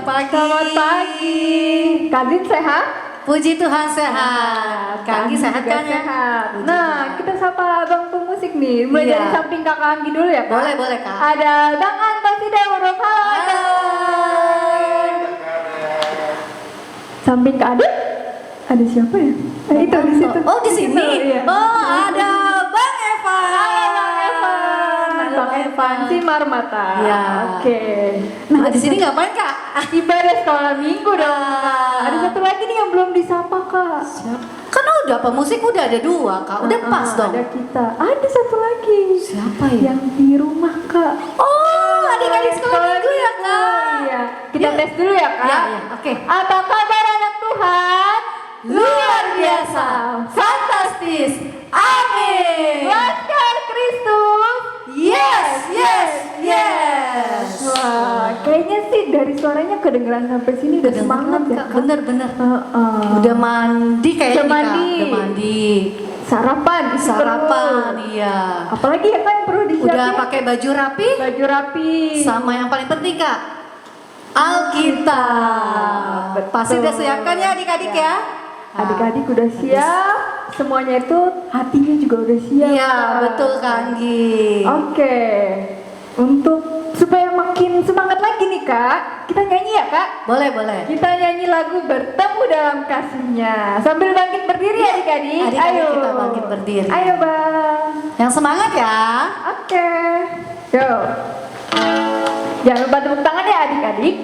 pagi. Selamat pagi. Kadin sehat? Puji Tuhan sehat. Kak Anggi sehat juga kan ya? sehat. Puji Nah, Tuhan. kita sapa Abang Pemusik nih. Mulai Iya. dari samping Kakak Anggi dulu ya, Kak? Boleh, boleh, Kak. Ada Bang Anton Huruf. Halo, Halo. Samping Kak Adit? Ada siapa ya? Itu di situ. Oh, di sini. Iya. Oh, ada Bang Evan. Halo, Bang Evan. Halo, Bang Evan Simarmata. Iya. Oke. Nah, di sini ngapain, Kak? Ibadah sekolah minggu dong, Kak. Ah. Ada satu lagi nih yang belum disapa, Kak. Kan udah pemusik udah ada 2, Kak. Udah pas dong. Ada kita. Ada satu lagi. Siapa ya? Yang di rumah, Kak. Oh, adik-adik sekolah minggu ya, Kak. Iya. Kita Yuk. tes dulu ya, Kak. Iya, iya. Oke. Apa kabar anak Tuhan? Luar biasa. Fantastis. Amin. Laskar Kristus. Yes, yes, yes. Wah, kayaknya sih dari suaranya kedengeran sampai sini udah semangat ya, Kak. Bener-bener. Heeh. Udah mandi kayaknya Udah nih, Kak. mandi. Udah mandi. Sarapan, isi Sarapan, perut. iya. Apalagi ya kan yang perlu disiapin? Udah pakai baju rapi. Baju rapi. Sama yang paling penting, Kak, Alkitab. Betul. Pasti udah siapkan ya adik-adik ya. Adik-adik udah siap, semuanya itu hatinya juga udah siap. Iya, Kak. betul Kak Anggi. Oke, untuk supaya makin semangat lagi nih Kak, kita nyanyi ya Kak? Boleh, boleh. Kita nyanyi lagu Bertemu Dalam Kasihnya sambil bangkit berdiri adik-adik. Adik-adik Ayo. kita bangkit berdiri. Ayo bang. Yang semangat ya. Oke, yo. Jangan lupa tepuk tangan ya adik-adik.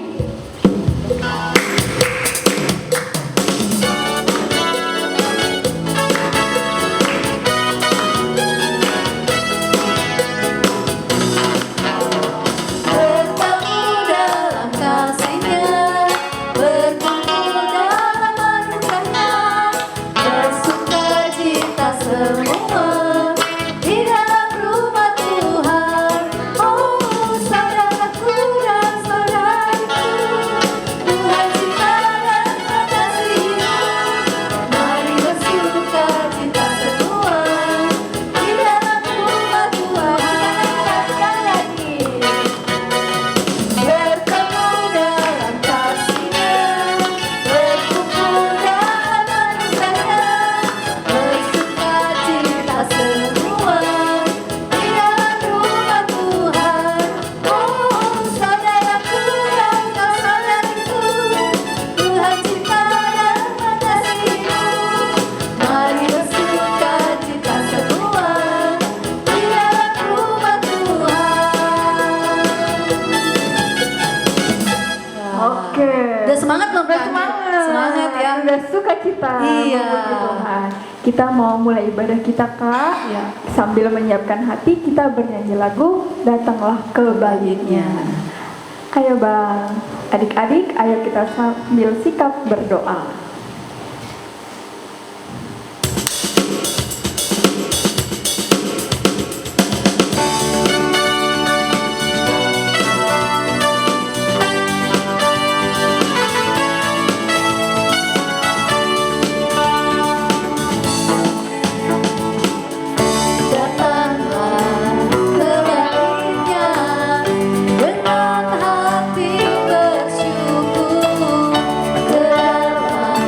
Bertemu dalam kasih-Nya, berkumpul dalam anugerah-Nya, bersukacita semua di dalam rumah Tuhan. Oh, saudaraku dan saudariku, Tuhan ciptakan kasih-Nya. Mari bersukacita semua di dalam rumah Tuhan. Sekali lagi. Bertemu dalam kasih-Nya, berkumpul dalam anugerah-Nya, bersukacita semua di dalam rumah Tuhan. Oh, saudaraku dan saudariku, Tuhan ciptakan kasih-Mu. Mari bersukacita semua di dalam rumah Tuhan. Oke. Udah semangat belum Udah Kak? semangat. Semangat ya. Udah sukacita. Iya. memuji Tuhan. Kita mau mulai ibadah kita Kak. Iya. Sambil menyiapkan hati kita bernyanyi lagu Datanglah Kebaliknya. Ayo bang, adik-adik, ayo kita sambil sikap berdoa. Datanglah kebaliknya dengan hati bersyukur ke dalam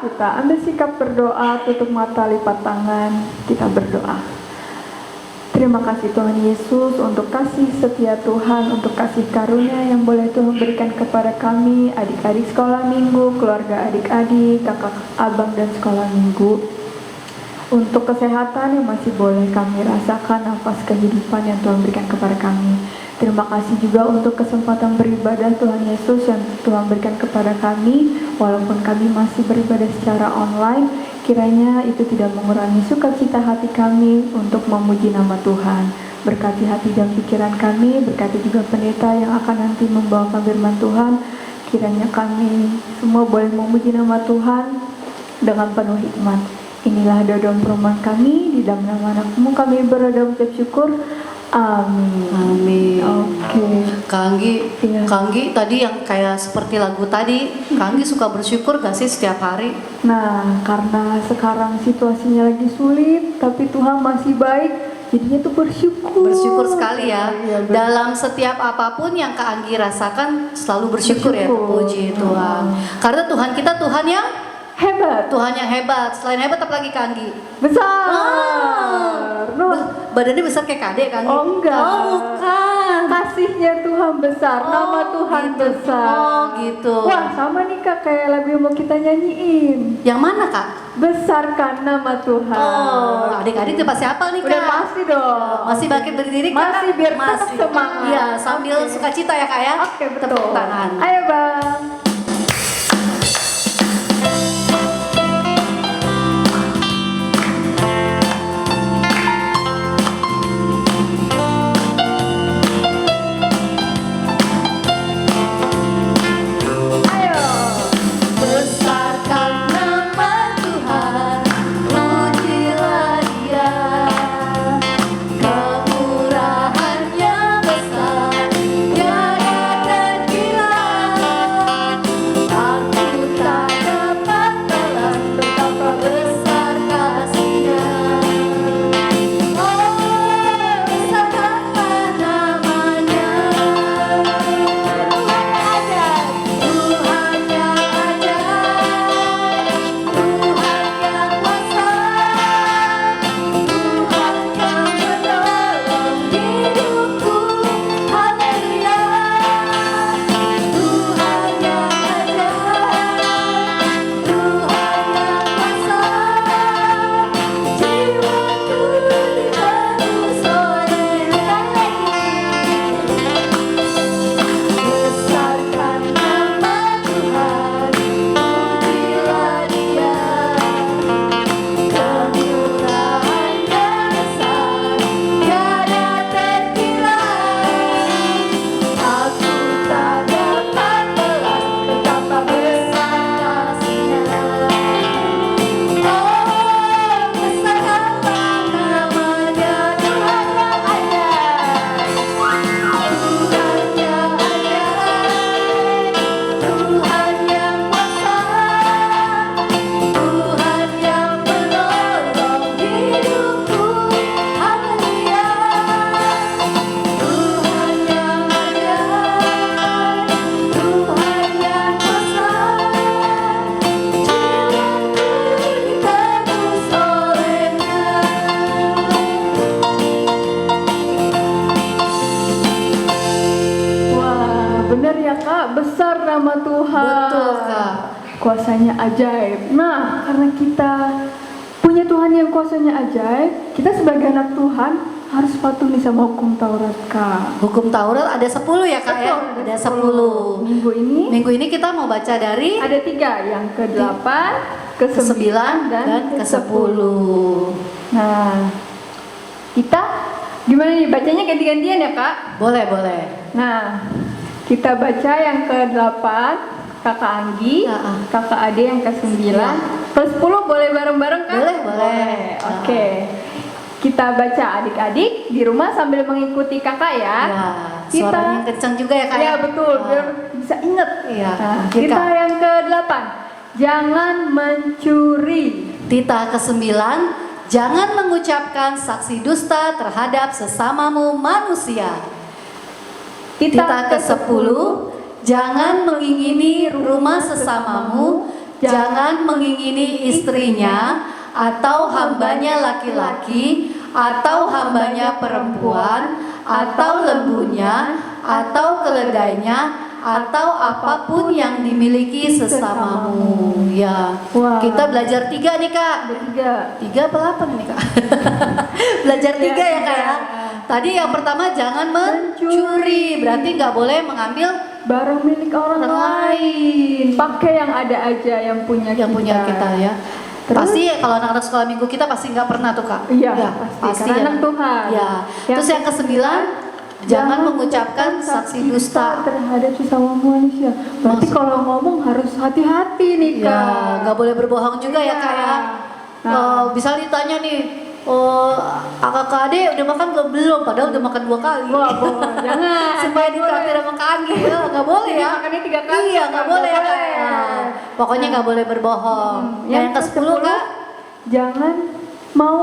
kita ambil sikap berdoa, tutup mata, lipat tangan, kita berdoa. Terima kasih Tuhan Yesus untuk kasih setia Tuhan, untuk kasih karunia yang boleh Tuhan berikan kepada kami, adik-adik sekolah minggu, keluarga adik-adik, kakak, abang, dan sekolah minggu. Untuk kesehatan yang masih boleh kami rasakan, nafas kehidupan yang Tuhan berikan kepada kami. Terima kasih juga untuk kesempatan beribadah Tuhan Yesus yang Tuhan berikan kepada kami, walaupun kami masih beribadah secara online, kiranya itu tidak mengurangi sukacita hati kami untuk memuji nama Tuhan. Berkati hati dan pikiran kami, berkati juga pendeta yang akan nanti membawakan firman Tuhan. Kiranya kami semua boleh memuji nama Tuhan dengan penuh hikmat. Inilah doa dan permohonan kami, di dalam nama Anakmu kami berdoa ucap syukur. Amin. Amin. Oke. Kak Anggi, Iya. Kak Anggi tadi yang kayak seperti lagu tadi, Kak Anggi suka bersyukur gak sih setiap hari? Nah, karena sekarang situasinya lagi sulit, tapi Tuhan masih baik, jadinya tuh bersyukur. Bersyukur sekali ya. Iya, betul. Dalam setiap apapun yang Kak Anggi rasakan selalu bersyukur ya, Bersyukur. puji Tuhan. Karena Tuhan kita Tuhan yang Hebat, Tuhan yang hebat. Selain hebat apa lagi Kak Anggi? besar. No. Badannya besar kayak Kak Kak Anggi? Oh, enggak. Oh bukan. Kasihnya Tuhan besar, nama Tuhan gitu. besar. Oh gitu. Wah, sama nih Kak, kayak lagu yang mau kita nyanyiin. Yang mana Kak? Besarkan nama Tuhan. Oh, adik-adik udah pasti hafal nih Kak. Udah pasti dong. Masih bangkit berdiri Kak? Masih, biar tetap semangat. Iya, sambil Oke. sukacita ya Kak ya. Oke, betul. Tepuk tangan. Ayo Bang. Ayo. Besarkan nama Tuhan, pujilah Dia. Kemurahannya besar, tiada terkira. Aku tak dapat balas betapa besar kasih-Nya. Oh, besarkanlah namanya. Tuhan yang ajaib, Tuhan yang kuasa, Tuhan yang menolong hidupku, haleluya. Tuhan yang ajaib, Tuhan yang kuasa, jiwaku dibelus oleh-Nya. Besarkan nama Tuhan, pujilah Dia. Kemurahannya besar, tiada terkira. Aku tak dapat balas betapa besar kasih-Nya. Oh, besarkanlah namanya, Tuhan yang ajaib. Tuhan yang ajaib, Tuhan yang kuasa, Tuhan yang menolong hidupku, haleluya. Tuhan yang ajaib, Tuhan yang kuasa, jiwaku ditebus oleh-Nya. Wah, benar ya Kak, besar nama Tuhan. Betul, Kak. Kuasanya ajaib. Nah, karena kita punya Tuhan yang kuasanya ajaib, kita sebagai anak Tuhan harus patuh nih sama hukum Taurat Kak. Hukum Taurat ada 10 ya Kak ya? Betul, Ada 10. Minggu ini Minggu ini kita mau baca dari ada 3, yang ke-8, ke-9, ke-9 dan ke-10. ke-10. Nah, kita gimana nih bacanya ganti-gantian ya Kak? Boleh, boleh. Nah, kita baca yang ke-8, Kakak Anggi, Ya. Kakak Ade yang ke-9, Ya. ke-10 boleh bareng-bareng Kak? Boleh, boleh. Oke. Kita baca adik-adik di rumah sambil mengikuti Kakak ya. Ya, suaranya kencang juga ya Kak. Ya betul, Nah, biar bisa inget. Iya. Nah, Oke, kita Kak. yang ke-8, jangan mencuri. Tita ke-9, jangan mengucapkan saksi dusta terhadap sesamamu manusia. Tita ke-10, jangan mengingini rumah sesamamu, jangan mengingini istrinya atau hambanya laki-laki atau hambanya perempuan atau lembunya atau keledainya atau apapun yang dimiliki sesamamu. Ya, Wah. kita belajar 3 nih Kak. Ada 3. 3 apa 8 nih Kak? Belajar 3 ya Kak ya. Tadi yang pertama jangan mencuri, berarti nggak boleh mengambil Barang milik orang lain. Pakai yang ada aja yang punya kita ya. Terus? Pasti kalau anak-anak sekolah minggu kita pasti nggak pernah tuh Kak. Iya, Ya, pasti. Karena anak Tuhan. Ya. Terus yang ke-9, jangan mengucapkan saksi dusta. terhadap sesama manusia. Berarti kalau ngomong harus hati-hati nih Kak. Ya, nggak boleh berbohong juga ya Kak ya. Nah. Bisa ditanya nih, kakak adek udah makan belum? Padahal udah makan 2 kali. Wah, boleh. Jangan. Supaya ditraktir sama Kak Anggi, ya nggak boleh ya. Makannya 3 kali. Iya, nggak boleh ya Kak. boleh. Nah, pokoknya nggak boleh berbohong. Yang ke-10 Kak, jangan mau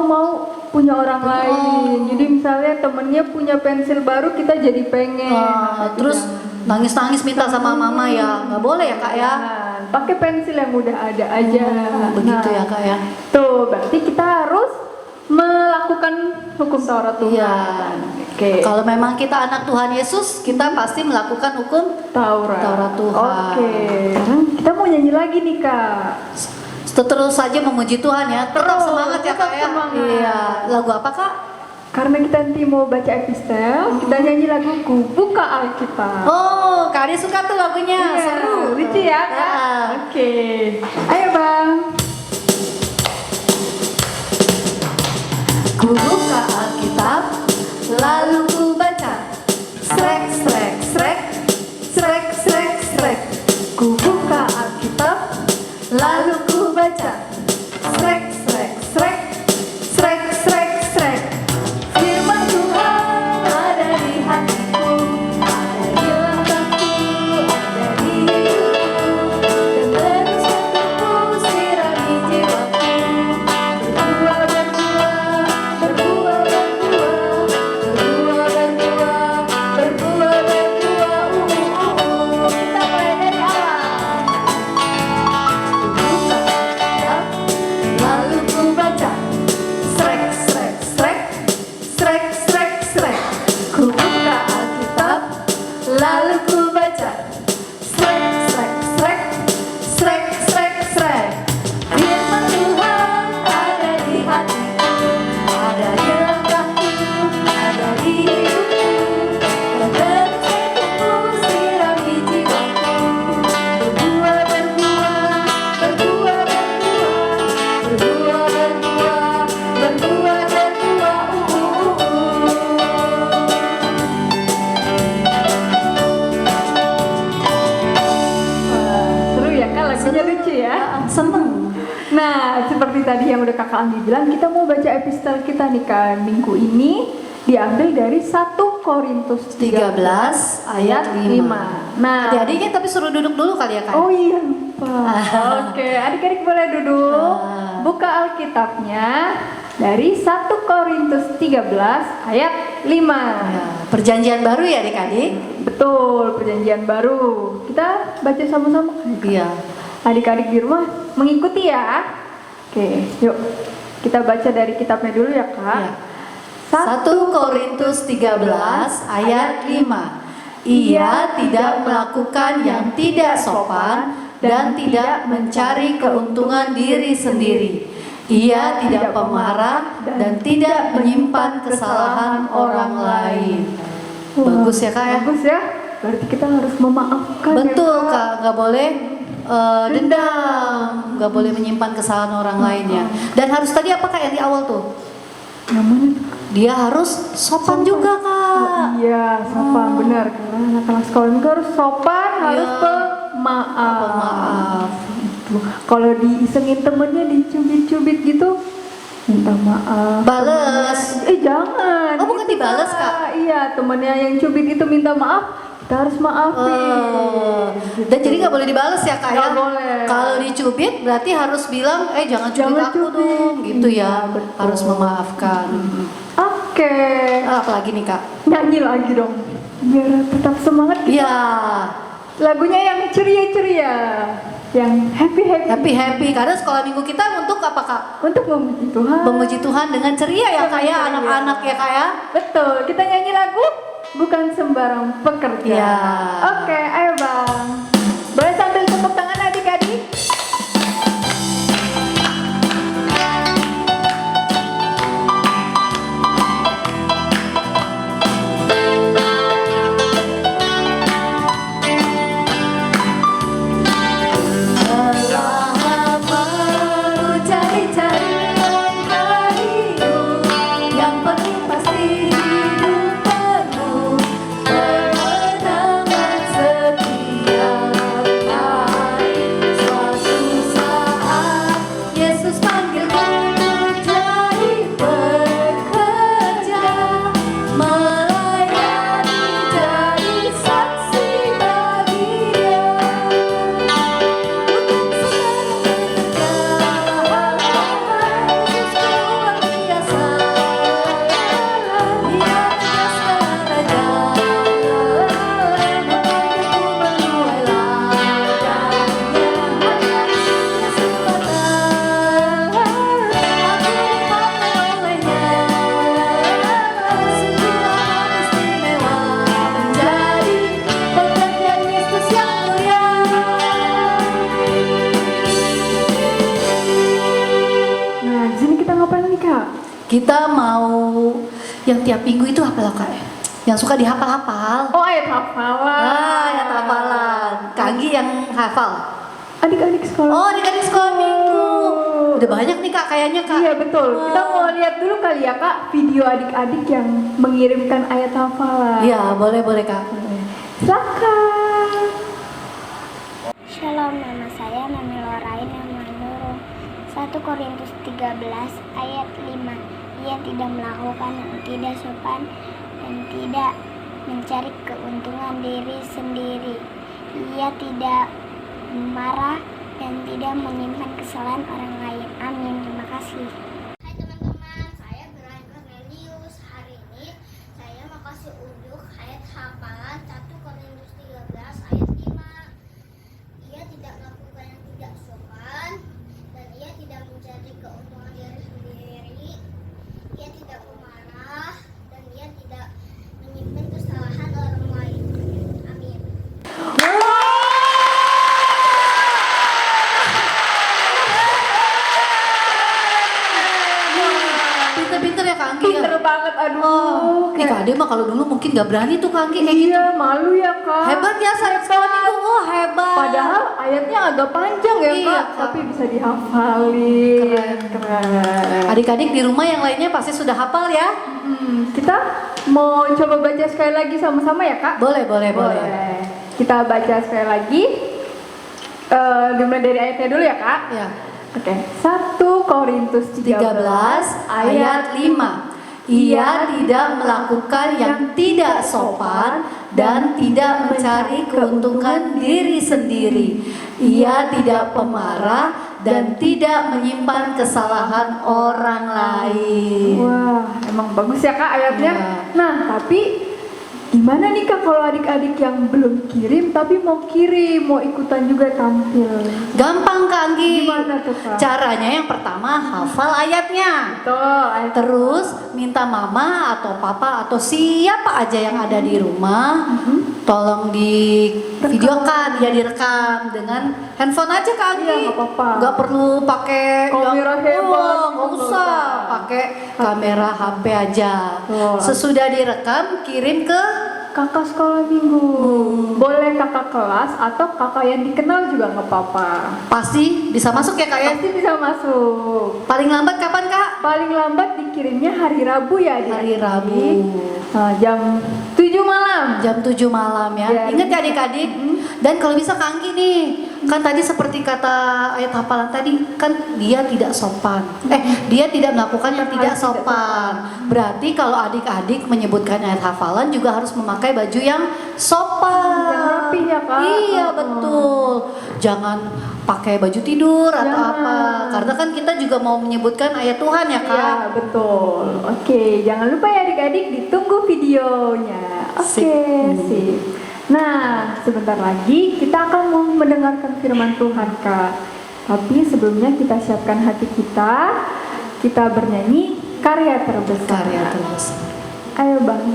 punya orang lain. Jadi misalnya temennya punya pensil baru, kita jadi pengen. terus nangis-nangis minta sama mama ya, nggak boleh ya Kak ya. Jangan. Pakai pensil yang udah ada aja. Begitu Nah, ya Kak ya. Tuh, berarti kita harus melakukan hukum Taurat Tuhan. Iya. Oke. Kalau memang kita anak Tuhan Yesus, kita pasti melakukan hukum Taurat Tuhan. Oke. Sekarang kita mau nyanyi lagi nih Kak. Terus saja memuji Tuhan ya. Tetap Terus, semangat ya Kak tetap ya. semangat. Iya. Lagu apa Kak? Karena kita nanti mau baca epistel, kita nyanyi laguku Buka Alkitab. Oh, Kak Ade suka tuh lagunya. Iya, Seru. lucu ya Kak? Ah. Oke. Ayo Bang. Ku buka Alkitab, lalu ku baca. Srek, srek, srek, srek, srek, srek. Ku buka Alkitab, lalu ku baca. Srek, srek, srek, srek, srek, srek. Firman Tuhan ada di hatiku, ada di langkahku, ada di hidupku, dan terus untukku sirami jiwaku. Berbuah, berbuah, berbuah, berbuah, berbuah, berbuah, berbuah, berbuah. Kita mulai dari awal. Buka Alkitab, lalu ku baca. Srek, srek, srek, srek, srek, srek. Ku buka Alkitab, lalu ku baca. Srek, srek, srek, srek, srek, srek. Firman Tuhan ada di hatiku, ada di langkahku, ada di hidupku, dan terus untukku sirami jiwaku. Berbuah, berbuah, berbuah, berbuah, berbuah, berbuah, berbuah, berbuah. Seru ya Kak, lagunya lucu ya. Seneng. Nah, seperti tadi yang udah Kakak Anggi bilang, kita mau baca epistel kita nih Kak. Minggu ini diambil dari 1 Korintus 13 ayat 5. Nah, Adik-adiknya tapi suruh duduk dulu kali ya Kak. oh iya lupa. Oke, adik-adik boleh duduk. Ah. Buka Alkitabnya dari 1 Korintus 13 ayat 5. Ya, perjanjian baru ya adik-adik. Betul, perjanjian baru. Kita baca sama-sama. Iya. Adik-adik di rumah mengikuti ya. Oke, yuk. Kita baca dari kitabnya dulu ya, Kak. Ya. 1 Korintus 13 ayat 5. Ia tidak melakukan yang tidak sopan dan tidak mencari keuntungan diri sendiri. Ia tidak pemarah dan tidak menyimpan kesalahan orang lain. Wah, Bagus ya Kak ya? Bagus ya. Berarti kita harus memaafkan Betul ya, Kak, nggak boleh dendam, nggak boleh menyimpan kesalahan orang lainnya. Dan harus tadi apa Kak yang di awal tuh? Namanya Dia harus sopan juga Kak. iya, sopan benar. Karena anak-anak sekolah juga harus sopan, harus Iya. pemaaf. Pemaaf. Gitu. Kalau diisengin temennya, dicubit-cubit gitu, minta maaf. Bales. Jangan. Oh, bukan Gitu, dibales, Kak? Iya, temennya yang cubit itu minta maaf, kita harus maafin. Gitu. Dan jadi nggak boleh dibales ya Kak ya? Nggak boleh. Kalau dicubit berarti harus bilang, jangan cubit Jangan aku cubit. dong, gitu Iya, ya. betul. Harus memaafkan. Oke. Apalagi nih Kak? Nyanyi lagi dong, biar tetap semangat kita. Iya. Lagunya yang ceria-ceria. yang happy. Karena sekolah minggu kita untuk apa Kak? Untuk memuji Tuhan. Memuji Tuhan dengan ceria ya Kak ya, anak-anak ya Kak ya. Betul, kita nyanyi lagu bukan sembarang pekerja. Ya. Oke, ayo Bang. Boleh sambil tepuk tangan adik-adik? Telah baru cari-cari langkah hidup yang penuh pasti hidup penuh kemenangan setiap hari. Suatu saat Yesus panggilku untuk jadi pekerja, melayani, jadi saksi bagi Dia. Nah, di sini kita ngapain nih Kak? Kita mau yang tiap minggu itu apa Kak? Yang suka dihafal-hafal. Oh, ayat hafalan. Ayat hafalan. Kak Anggi yang hafal. Adik-adik sekolah. Oh, adik-adik sekolah minggu. Udah banyak nih Kak kayaknya Kak. Iya betul. Kita mau lihat dulu kali ya Kak video adik-adik yang mengirimkan ayat hafalan. Iya, boleh Kak. Silakan. Shalom, nama saya Nami Lorain Manurung. 1 Korintus 13 ayat 5. Ia tidak melakukan yang tidak sopan dan tidak mencari keuntungan diri sendiri. Ia tidak marah dan tidak menyimpan kesalahan orang lain. Amin. Terima kasih. Hai teman-teman, saya Brian Cornelius. Hari ini saya mau kasih unjuk ayat hafalan 1 Korintus 13 ayat 5. Ia tidak melakukan yang tidak sopan dan ia tidak mencari keuntungan diri sendiri. Ia tidak memarah dan ia tidak menyimpan kesalahan orang lain. Amin. Pinter-pinter ya Kak Anggi ya. Pinter banget, aduh. Nih Kak Ade mah kalau dulu mungkin gak berani tuh Kak Anggi kayak gitu. Iya, malu ya Kak. Hebat ya saat sekolah minggu. Oh hebat. Padahal ayatnya agak panjang ya Iya, Kak, Kak. tapi bisa dihafalin. Keren. Adik-adik di rumah yang lainnya pasti sudah hafal ya. Kita mau coba baca sekali lagi sama-sama ya Kak? Boleh. Kita baca sekali lagi. Dimulai dari ayatnya dulu ya Kak? Ya. Oke. 1 Korintus 13 ayat 5. Ia tidak melakukan yang tidak sopan dan tidak mencari keuntungan diri sendiri. Ia tidak pemarah dan tidak menyimpan kesalahan orang lain. Wah, emang bagus ya Kak ayatnya. Iya. Nah, tapi gimana nih Kak kalau adik-adik yang belum kirim tapi mau kirim, mau ikutan juga tampil? Gampang Kak Anggi. Gimana tuh Kak? Caranya yang pertama hafal ayatnya. Betul, ayat Terus minta mama atau papa atau siapa aja yang ada di rumah tolong di videokan, ya direkam dengan handphone aja Kak Anggi. Iya, nggak apa-apa. Nggak perlu pakai Kamera yang- hebat, nggak gitu, usah nggak usah. pakai kamera HP aja. Betul. Sesudah direkam kirim ke kakak sekolah minggu. Boleh kakak kelas atau kakak yang dikenal juga nggak apa-apa. pasti bisa masuk ya Kak ya. Pasti bisa masuk. Paling lambat kapan Kak? Paling lambat dikirimnya hari Rabu ya adik. Hari Rabu. Jam 7 malam. Jam 7 malam ya. Ya. Ingat ya adik-adik. Dan kalau bisa Kak Anggi nih, kan tadi seperti kata ayat hafalan tadi, kan dia tidak sopan. Dia tidak melakukan yang tidak sopan. Berarti kalau adik-adik menyebutkan ayat hafalan juga harus memakai baju yang sopan. Yang rapi ya, Kak. Iya, betul. Jangan pakai baju tidur atau Jangan. apa. Karena kan kita juga mau menyebutkan ayat Tuhan ya, Kak. Iya, betul. Oke, jangan lupa ya adik-adik ditunggu videonya. Oke, Sip. sip. Nah, sebentar lagi kita akan mau mendengarkan firman Tuhan, Kak. Tapi sebelumnya kita siapkan hati kita bernyanyi karya terbesar. Karya terbesar. Ayo Bang.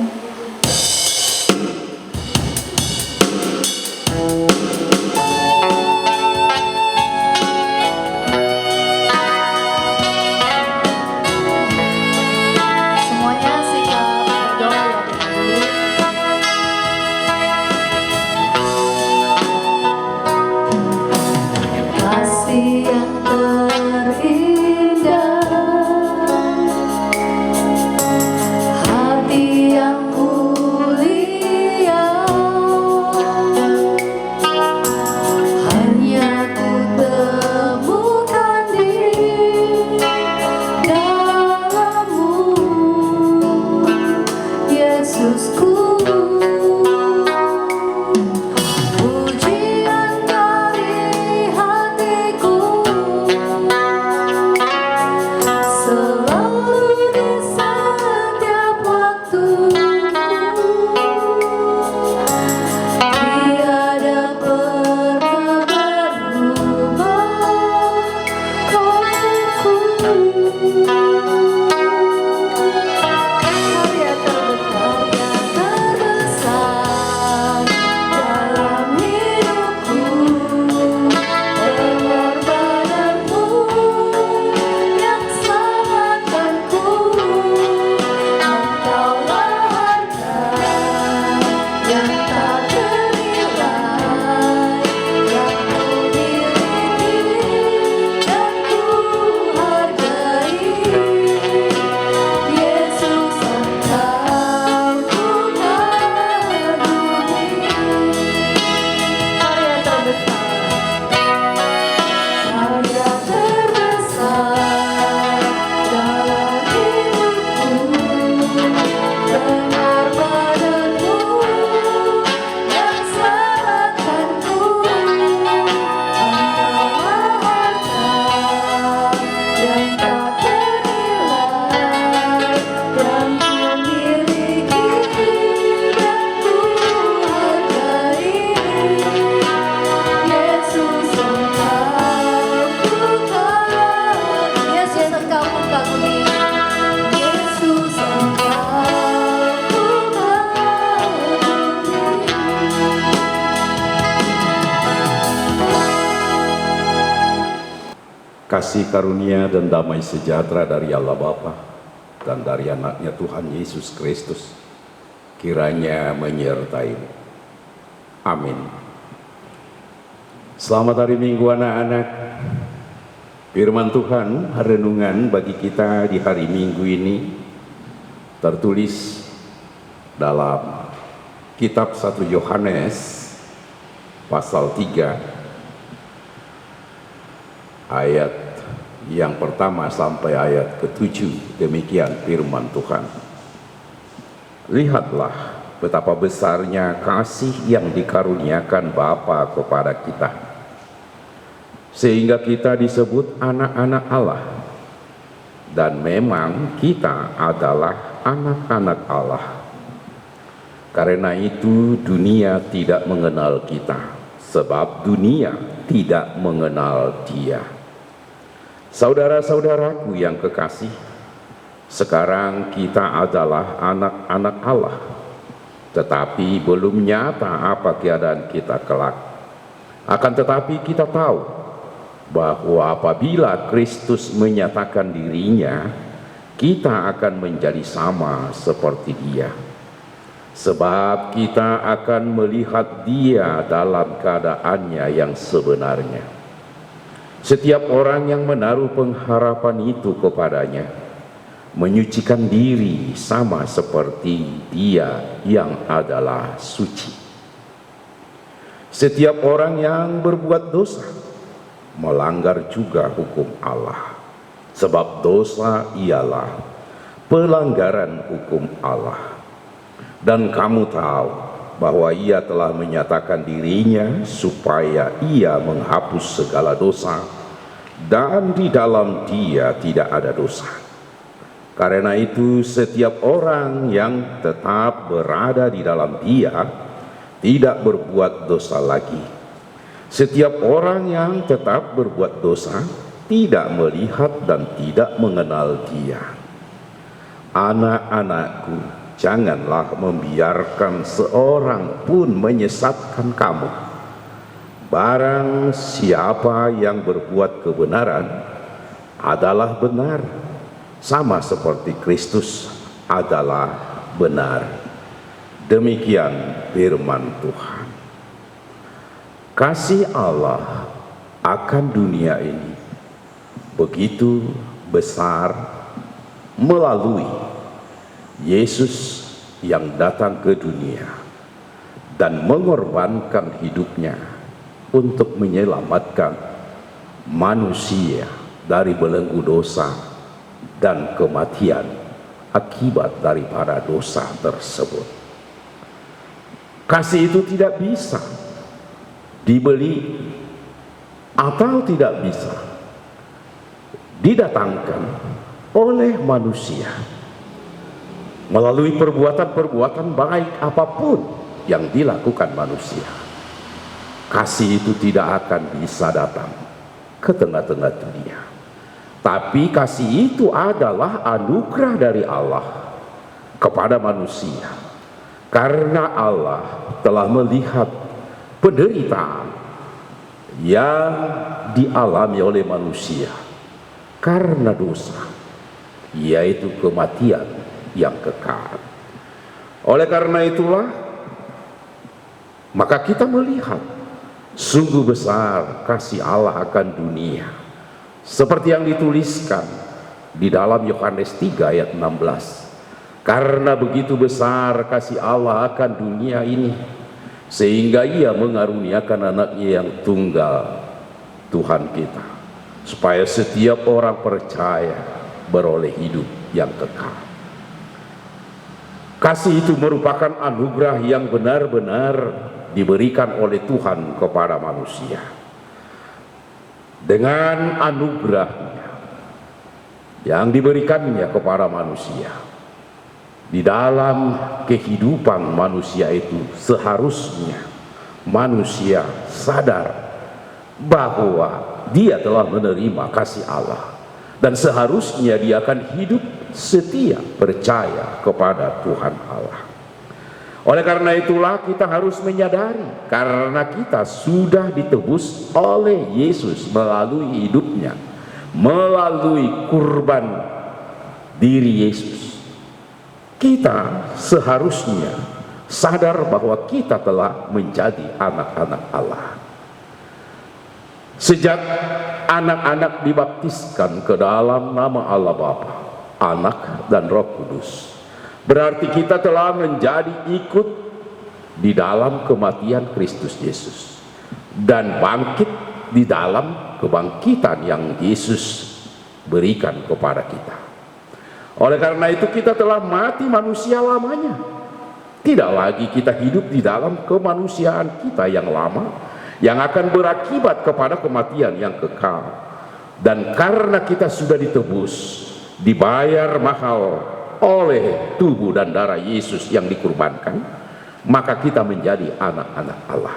Semuanya sikap berdoa ya dengan diri. Kasih yang terindah, hati yang mulia, hanya ku temukan di dalam-Mu, Yesusku. Pujian dari hatiku selalu di setiap waktu, tiada pernah berubah kasihku. Karya terbesar dalam hidupku, pengorbananmu yang selamatkanku. Engkaulah harta yang tak ternilai, yang ku miliki dan ku hargai. Yesus, Engkau ku kagumi. Karya terbesar. Karya terbesar dalam hidupku, pengorbananmu yang selamatkanku. Engkaulah harta yang tak ternilai, yang ku miliki dan ku hargai. Yesus, Engkau ku kagumi. Yesus, Engkau ku kagumi. Yesus, Engkau ku kagumi. Kasih karunia dan damai sejahtera dari Allah Bapa dan dari anaknya Tuhan Yesus Kristus kiranya menyertai-mu. Amin. Selamat hari Minggu anak-anak. Firman Tuhan, renungan bagi kita di hari Minggu ini tertulis dalam kitab 1 Yohanes pasal 3 ayat yang pertama sampai ayat ke-7. Demikian firman Tuhan. Lihatlah betapa besarnya kasih yang dikaruniakan Bapa kepada kita, sehingga kita disebut anak-anak Allah. Dan memang kita adalah anak-anak Allah. Karena itu dunia tidak mengenal kita, sebab dunia tidak mengenal Dia. Saudara-saudaraku yang kekasih, sekarang kita adalah anak-anak Allah, tetapi belum nyata apa keadaan kita kelak. Akan tetapi kita tahu bahwa apabila Kristus menyatakan dirinya, kita akan menjadi sama seperti Dia. Sebab kita akan melihat Dia dalam keadaannya yang sebenarnya. Setiap orang yang menaruh pengharapan itu kepadanya menyucikan diri sama seperti Dia yang adalah suci. Setiap orang yang berbuat dosa melanggar juga hukum Allah, sebab dosa ialah pelanggaran hukum Allah. Dan kamu tahu bahwa Ia telah menyatakan dirinya supaya Ia menghapus segala dosa, dan di dalam Dia tidak ada dosa. Karena itu setiap orang yang tetap berada di dalam Dia tidak berbuat dosa lagi. Setiap orang yang tetap berbuat dosa tidak melihat dan tidak mengenal Dia. Anak-anakku, janganlah membiarkan seorang pun menyesatkan kamu. Barang siapa yang berbuat kebenaran adalah benar, sama seperti Kristus adalah benar. Demikian firman Tuhan. Kasih Allah akan dunia ini begitu besar melalui Yesus yang datang ke dunia dan mengorbankan hidupnya untuk menyelamatkan manusia dari belenggu dosa dan kematian akibat daripada dosa tersebut. Kasih itu tidak bisa dibeli atau tidak bisa didatangkan oleh manusia melalui perbuatan-perbuatan baik apapun yang dilakukan manusia. Kasih itu tidak akan bisa datang ke tengah-tengah dunia. Tapi kasih itu adalah anugerah dari Allah kepada manusia. Karena Allah telah melihat penderitaan yang dialami oleh manusia karena dosa, yaitu kematian yang kekal. Oleh karena itulah, maka kita melihat sungguh besar kasih Allah akan dunia, seperti yang dituliskan di dalam Yohanes 3 ayat 16. Karena begitu besar kasih Allah akan dunia ini, sehingga Ia mengaruniakan anaknya yang tunggal, Tuhan kita, supaya setiap orang percaya beroleh hidup yang kekal. Kasih itu merupakan anugerah yang benar-benar diberikan oleh Tuhan kepada manusia. Dengan anugerahnya yang diberikannya kepada manusia, di dalam kehidupan manusia itu seharusnya manusia sadar bahwa dia telah menerima kasih Allah, dan seharusnya dia akan hidup setia percaya kepada Tuhan Allah. Oleh karena itulah kita harus menyadari, karena kita sudah ditebus oleh Yesus melalui hidupnya, melalui kurban diri Yesus, kita seharusnya sadar bahwa kita telah menjadi anak-anak Allah. Sejak anak-anak dibaptiskan ke dalam nama Allah Bapa, Anak, dan Roh Kudus, berarti kita telah menjadi ikut di dalam kematian Kristus Yesus dan bangkit di dalam kebangkitan yang Yesus berikan kepada kita. Oleh karena itu kita telah mati manusia lamanya. Tidak lagi kita hidup di dalam kemanusiaan kita yang lama, yang akan berakibat kepada kematian yang kekal. Dan karena kita sudah ditebus, dibayar mahal oleh tubuh dan darah Yesus yang dikurbankan, maka kita menjadi anak-anak Allah.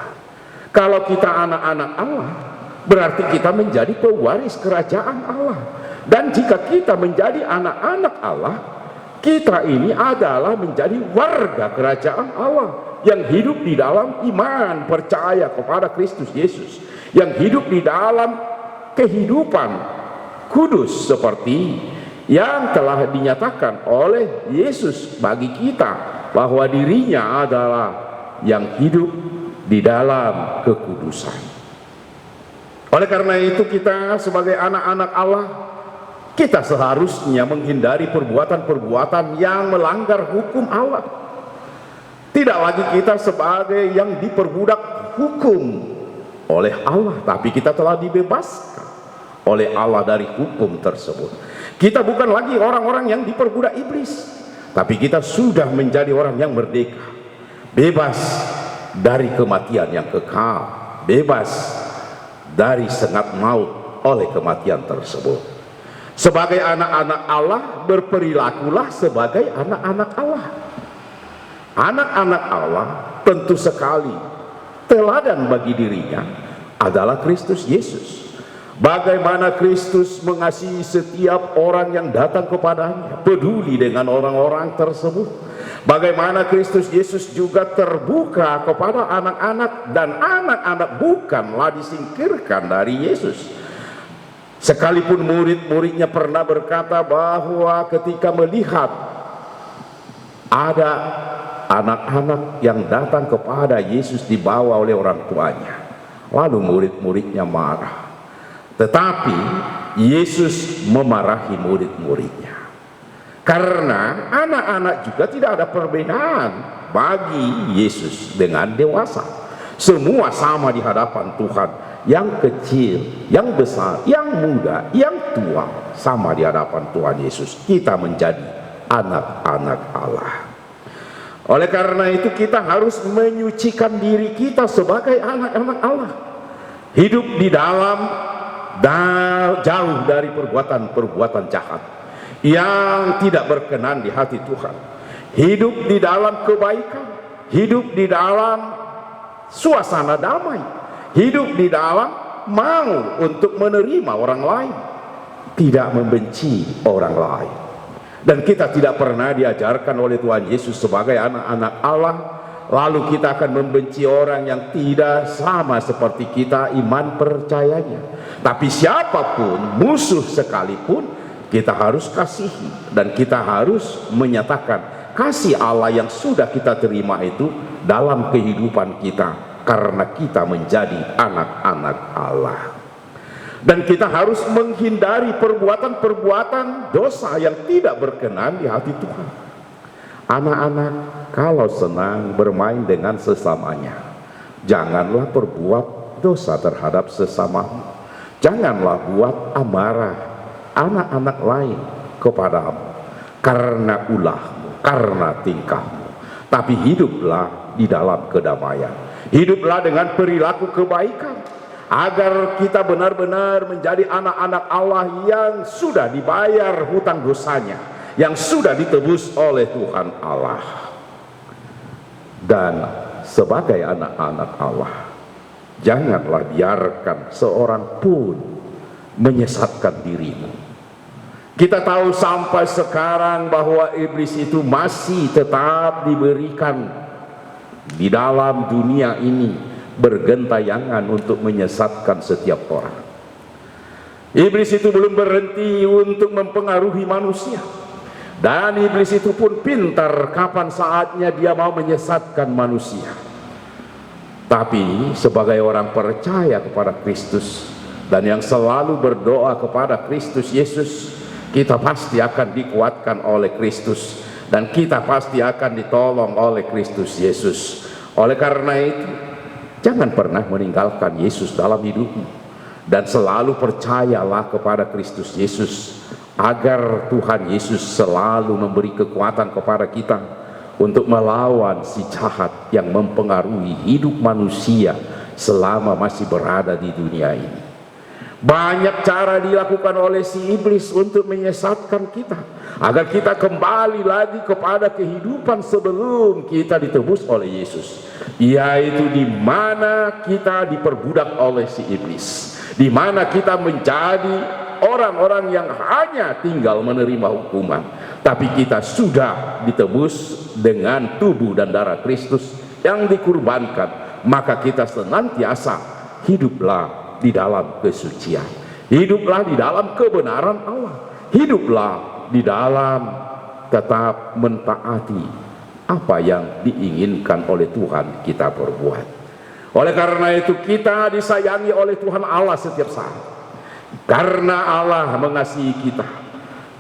Kalau kita anak-anak Allah, berarti kita menjadi pewaris kerajaan Allah. Dan jika kita menjadi anak-anak Allah, kita ini adalah menjadi warga kerajaan Allah yang hidup di dalam iman percaya kepada Kristus Yesus, yang hidup di dalam kehidupan kudus seperti yang telah dinyatakan oleh Yesus bagi kita, bahwa dirinya adalah yang hidup di dalam kekudusan. Oleh karena itu kita sebagai anak-anak Allah, kita seharusnya menghindari perbuatan-perbuatan yang melanggar hukum Allah. Tidak lagi kita sebagai yang diperbudak hukum oleh Allah, tapi kita telah dibebaskan oleh Allah dari hukum tersebut. Kita bukan lagi orang-orang yang diperbudak iblis, tapi kita sudah menjadi orang yang merdeka, bebas dari kematian yang kekal, bebas dari sengat maut oleh kematian tersebut. Sebagai anak-anak Allah, berperilakulah sebagai anak-anak Allah. Anak-anak Allah tentu sekali teladan bagi dirinya adalah Kristus Yesus. Bagaimana Kristus mengasihi setiap orang yang datang kepadanya, peduli dengan orang-orang tersebut. Bagaimana Kristus Yesus juga terbuka kepada anak-anak, dan anak-anak bukanlah disingkirkan dari Yesus. Sekalipun murid-muridnya pernah berkata bahwa ketika melihat ada anak-anak yang datang kepada Yesus dibawa oleh orang tuanya, lalu murid-muridnya marah. Tetapi Yesus memarahi murid-muridnya, karena anak-anak juga tidak ada perbedaan bagi Yesus dengan dewasa. Semua sama di hadapan Tuhan, yang kecil, yang besar, yang muda, yang tua, sama di hadapan Tuhan Yesus. Kita menjadi anak-anak Allah. Oleh karena itu kita harus menyucikan diri kita sebagai anak-anak Allah, hidup di dalam jauh dari perbuatan-perbuatan jahat yang tidak berkenan di hati Tuhan, hidup di dalam kebaikan, hidup di dalam suasana damai, hidup di dalam mau untuk menerima orang lain, tidak membenci orang lain. Dan kita tidak pernah diajarkan oleh Tuhan Yesus sebagai anak-anak Allah lalu kita akan membenci orang yang tidak sama seperti kita iman percayanya. Tapi siapapun, musuh sekalipun, kita harus kasihi, dan kita harus menyatakan kasih Allah yang sudah kita terima itu dalam kehidupan kita, karena kita menjadi anak-anak Allah. Dan kita harus menghindari perbuatan-perbuatan dosa yang tidak berkenan di hati Tuhan. Anak-anak, kalau senang bermain dengan sesamanya, janganlah berbuat dosa terhadap sesamamu. Janganlah buat amarah anak-anak lain kepadamu karena ulahmu, karena tingkahmu. Tapi hiduplah di dalam kedamaian, hiduplah dengan perilaku kebaikan, agar kita benar-benar menjadi anak-anak Allah yang sudah dibayar hutang dosanya, yang sudah ditebus oleh Tuhan Allah. Dan sebagai anak-anak Allah, janganlah biarkan seorang pun menyesatkan dirimu. Kita tahu sampai sekarang bahwa iblis itu masih tetap diberikan di dalam dunia ini, bergentayangan untuk menyesatkan setiap orang. Iblis itu belum berhenti untuk mempengaruhi manusia, dan iblis itu pun pintar kapan saatnya dia mau menyesatkan manusia. Tapi sebagai orang percaya kepada Kristus dan yang selalu berdoa kepada Kristus Yesus, kita pasti akan dikuatkan oleh Kristus, dan kita pasti akan ditolong oleh Kristus Yesus. Oleh karena itu, jangan pernah meninggalkan Yesus dalam hidupmu, dan selalu percayalah kepada Kristus Yesus, agar Tuhan Yesus selalu memberi kekuatan kepada kita untuk melawan si jahat yang mempengaruhi hidup manusia selama masih berada di dunia ini. Banyak cara dilakukan oleh si iblis untuk menyesatkan kita, agar kita kembali lagi kepada kehidupan sebelum kita ditebus oleh Yesus, yaitu di mana kita diperbudak oleh si iblis, di mana kita menjadi orang-orang yang hanya tinggal menerima hukuman, tapi kita sudah ditebus dengan tubuh dan darah Kristus yang dikurbankan. Maka kita senantiasa hiduplah di dalam kesucian, hiduplah di dalam kebenaran Allah, hiduplah di dalam tetap mentaati apa yang diinginkan oleh Tuhan kita perbuat. Oleh karena itu kita disayangi oleh Tuhan Allah setiap saat, karena Allah mengasihi kita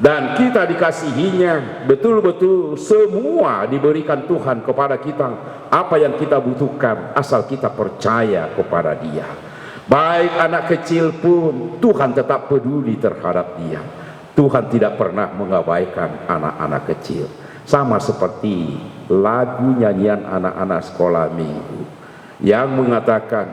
dan kita dikasihinya. Betul-betul semua diberikan Tuhan kepada kita, apa yang kita butuhkan asal kita percaya kepada Dia. Baik anak kecil pun Tuhan tetap peduli terhadap dia. Tuhan tidak pernah mengabaikan anak-anak kecil. Sama seperti lagu nyanyian anak-anak sekolah minggu yang mengatakan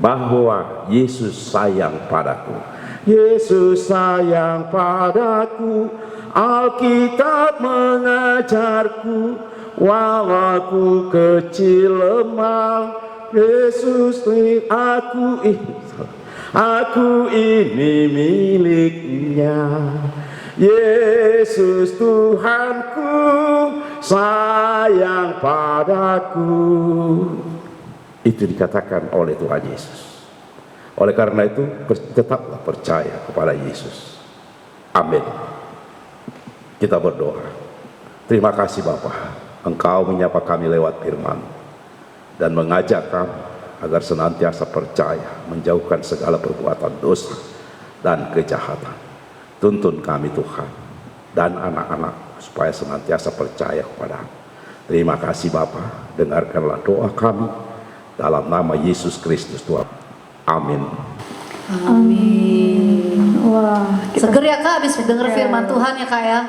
bahwa Yesus sayang padaku. Yesus sayang padaku, Alkitab mengajarku walau aku kecil lemah, Yesus aku ini miliknya. Yesus Tuhanku sayang padaku. Itu dikatakan oleh Tuhan Yesus. Oleh karena itu tetaplah percaya kepada Yesus. Amin. Kita berdoa. Terima kasih Bapa, Engkau menyapa kami lewat firman dan mengajak kami agar senantiasa percaya, menjauhkan segala perbuatan dosa dan kejahatan. Tuntun kami Tuhan dan anak-anak supaya senantiasa percaya kepada-Mu. Terima kasih Bapa, dengarkanlah doa kami dalam nama Yesus Kristus Tuhan. Amin. Amin. Wah, kita Seger ya Kak, habis dengar firman Tuhan ya Kak ya.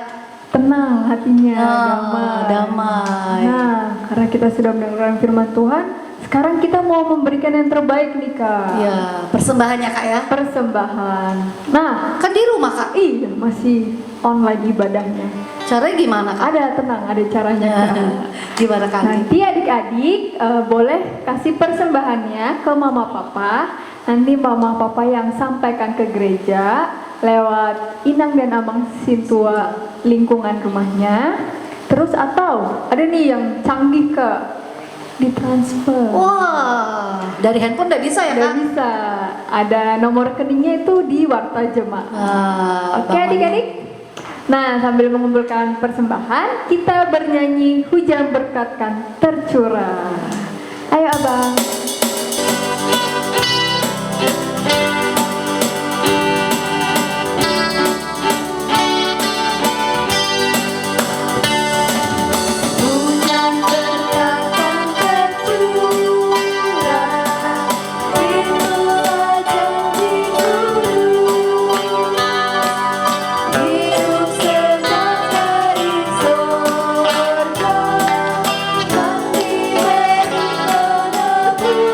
tenang hatinya, damai. Damai. Nah, karena kita sudah mendengarkan firman Tuhan, sekarang kita mau memberikan yang terbaik nih Kak. Ya, persembahannya Kak ya. Persembahan. Nah, Kan di rumah Kak. iya masih online ibadahnya. Caranya gimana Kak? Ada, tenang, ada caranya Kak. Gimana Kak? Nanti adik-adik boleh kasih persembahannya ke mama papa. Nanti mama papa yang sampaikan ke gereja lewat Inang dan Amang Sintua lingkungan rumahnya. Terus atau ada nih yang canggih Kak, ditransfer. Wah, dari handphone udah bisa ya Udah Kak? bisa. Ada nomor rekeningnya itu di Warta Jemaah. Oke adik-adik. Nah, sambil mengumpulkan persembahan, kita bernyanyi Hujan Berkat Kan Tercurah. Ayo Abang. Hujan berkat kan tercurah, itulah janji Guru. Hidup senang dari sorga, kan diberi penebus.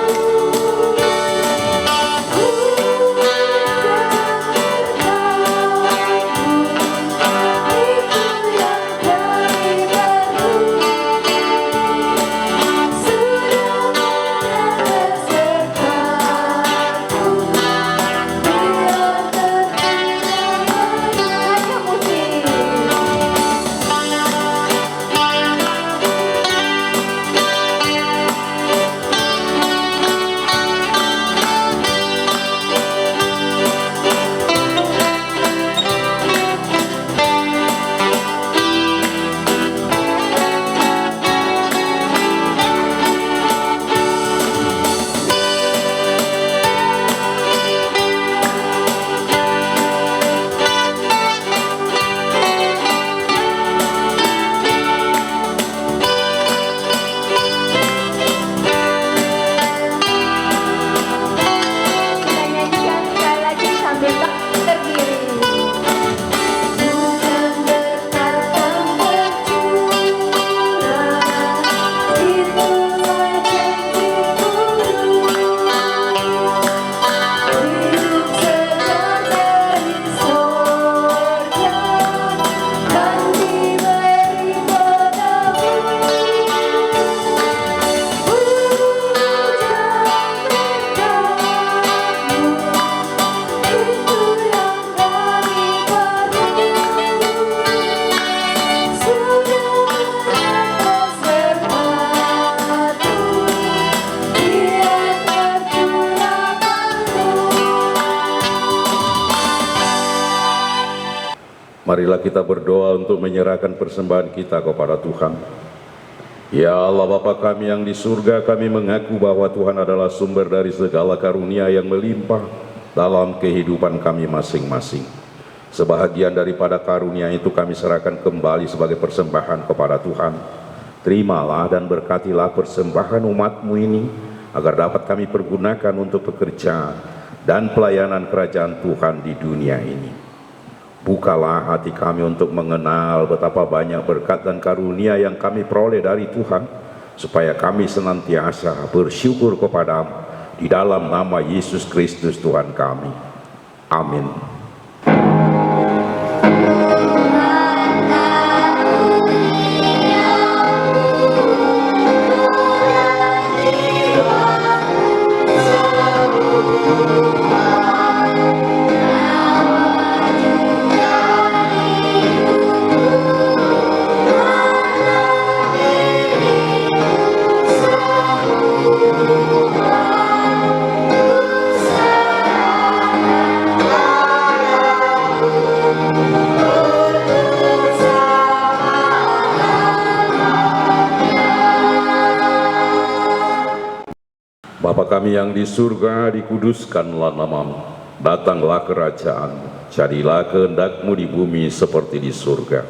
Marilah kita berdoa untuk menyerahkan persembahan kita kepada Tuhan. Ya Allah Bapa kami yang di surga, kami mengaku bahwa Tuhan adalah sumber dari segala karunia yang melimpah dalam kehidupan kami masing-masing. Sebahagian daripada karunia itu kami serahkan kembali sebagai persembahan kepada Tuhan. Terimalah dan berkatilah persembahan umat-Mu ini, agar dapat kami pergunakan untuk pekerjaan dan pelayanan kerajaan Tuhan di dunia ini. Bukalah hati kami untuk mengenal betapa banyak berkat dan karunia yang kami peroleh dari Tuhan, supaya kami senantiasa bersyukur kepada-Mu di dalam nama Yesus Kristus Tuhan kami. Amin. kami yang di surga, dikuduskanlah namamu. Datanglah kerajaan, jadilah kehendak-Mu di bumi seperti di surga.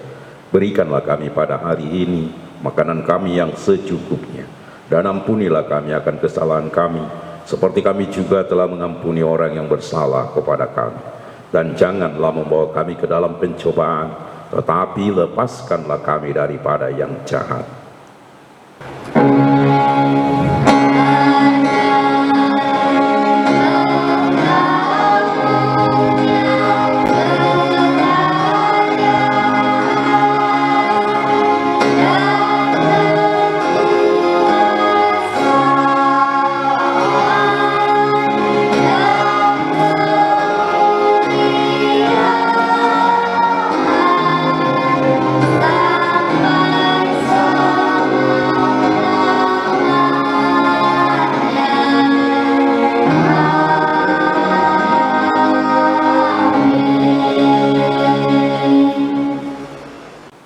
Berikanlah kami pada hari ini makanan kami yang secukupnya. Dan ampunilah kami akan kesalahan kami, seperti kami juga telah mengampuni orang yang bersalah kepada kami. Dan janganlah membawa kami ke dalam pencobaan, tetapi lepaskanlah kami daripada yang jahat.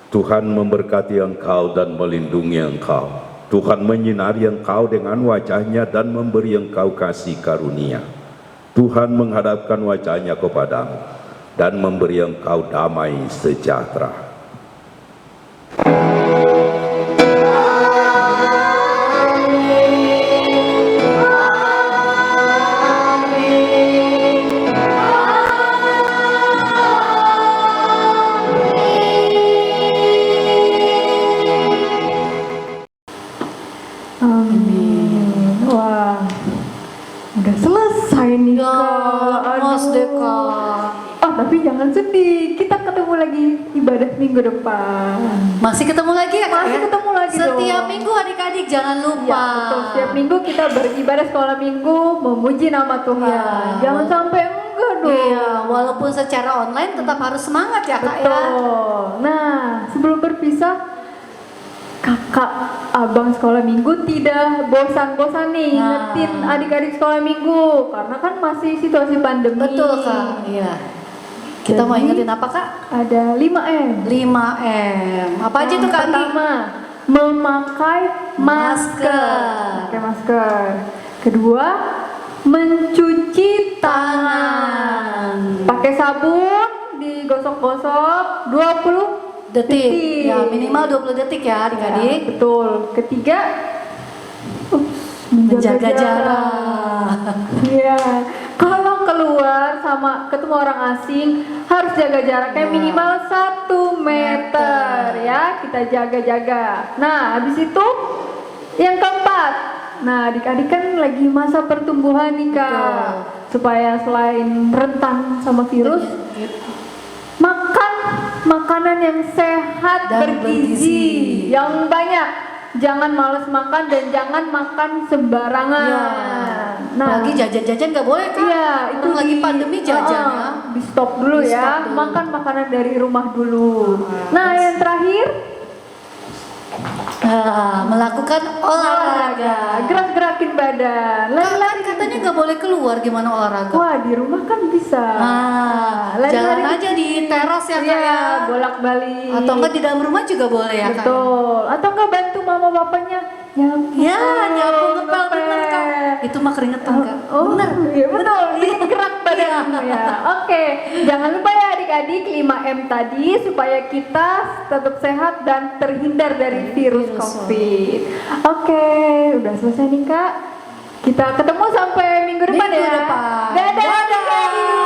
Tuhan memberkati engkau dan melindungi engkau. Tuhan menyinari engkau dengan wajah-Nya dan memberi engkau kasih karunia. Tuhan menghadapkan wajah-Nya kepadamu dan memberi engkau damai sejahtera. Amin. Wah, udah selesai nih Ya, Kak. lemas Aduh. deh, Kak. Oh, tapi jangan sedih. Kita ketemu lagi ibadah minggu depan. Masih ketemu lagi ya, Kak? Masih ya? ketemu lagi Setiap dong. minggu adik-adik jangan lupa. Ya, betul. Setiap minggu kita beribadah sekolah minggu memuji nama Tuhan. Ya. Jangan sampai enggak dong. Iya, walaupun secara online tetap harus semangat ya, Kak ya. Betul. Nah, sebelum berpisah, kakak abang sekolah minggu tidak bosan-bosan nih Nah. ingetin adik-adik sekolah minggu karena kan masih situasi pandemi. Betul, Kak. Iya. Kita mau Jadi, ingetin apa, Kak? Ada 5M. 5M. Apa aja tuh, Kak Andi? Pertama, memakai masker. Pakai masker. Kedua, mencuci tangan. Pakai sabun, digosok-gosok 20 Detik. Ya, minimal 20 detik ya, adik-adik. Ya, betul. Ketiga, Menjaga jarak. Iya. Kalau keluar sama ketemu orang asing harus jaga jaraknya Ya. minimal 1 meter ya. Kita jaga-jaga. Nah, habis itu yang keempat. Nah, adik-adik kan lagi masa pertumbuhan nih, Kak. Betul. Supaya selain rentan sama virus, makan makanan yang sehat Dan bergizi. yang banyak. Jangan males makan dan jangan makan sembarangan. Iya. Lagi jajan-jajan nggak boleh, Kak. Iya, itu lagi pandemi jajannya. di stop dulu Di ya. stop dulu. Makan makanan dari rumah dulu. Nah, yang terakhir Melakukan olahraga. gerak-gerakin badan. Kak, kan katanya nggak boleh keluar, gimana olahraga? Wah, di rumah kan bisa. Jalan aja di teras ya, Kak Iya, ya. bolak-balik. Atau enggak di dalam rumah juga boleh ya, Kak? Betul. Atau enggak bantu mama bapaknya nyapu. Ya, nyapu ngepel bener, Kak. Itu mah keringetan, Kak. Oh, Bener. iya betul. Bikin gerak badan Iya. ya. Oke, jangan lupa ya adik-adik 5M tadi supaya kita tetap sehat dan terhindar dari virus COVID. Oke, udah selesai nih Kak. Kita ketemu sampai minggu depan Minggu ya. depan. Dadah Dadah. adik-adik.